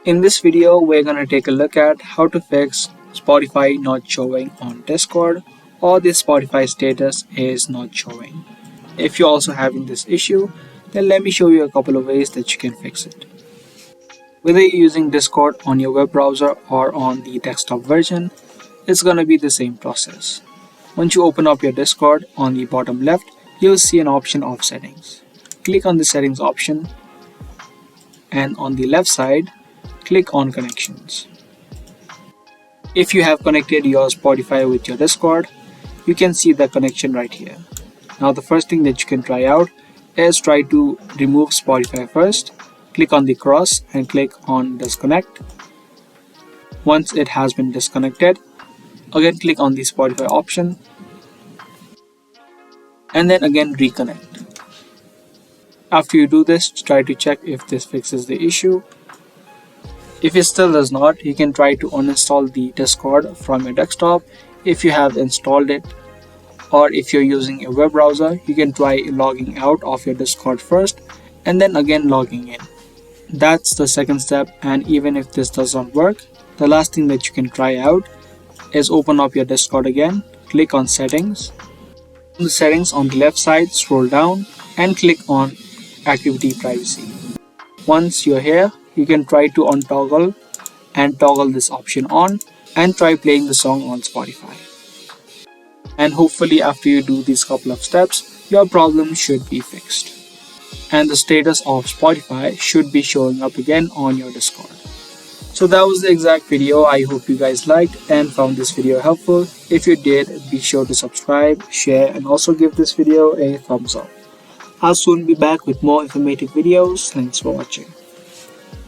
In this video, we're going to take a look at how to fix Spotify not showing on Discord, or the Spotify status is not showing. If you're also having this issue, then let me show you a couple of ways that you can fix it. Whether you're using Discord on your web browser or on the desktop version, it's going to be the same process. Once you open up your Discord, on the bottom left, you'll see an option of settings. Click on the settings option, and on the left side, click on connections. If you have connected your Spotify with your Discord, you can see the connection right here. Now the first thing that you can try out is try to remove Spotify first. Click on the cross and click on disconnect. Once it has been disconnected, again click on the Spotify option and then again reconnect. After you do this, try to check if this fixes the issue. If it still does not, you can try to uninstall the Discord from your desktop if you have installed it, or if you're using a web browser, you can try logging out of your Discord first and then again logging in. That's the second step, and even if this does not work, the last thing that you can try out is open up your Discord again, click on settings. On the settings on the left side, scroll down and click on activity privacy. Once you're here, you can try to untoggle and toggle this option on and try playing the song on Spotify. And hopefully after you do these couple of steps, your problem should be fixed. And the status of Spotify should be showing up again on your Discord. So that was the exact video. I hope you guys liked and found this video helpful. If you did, be sure to subscribe, share, and also give this video a thumbs up. I'll soon be back with more informative videos. Thanks for watching.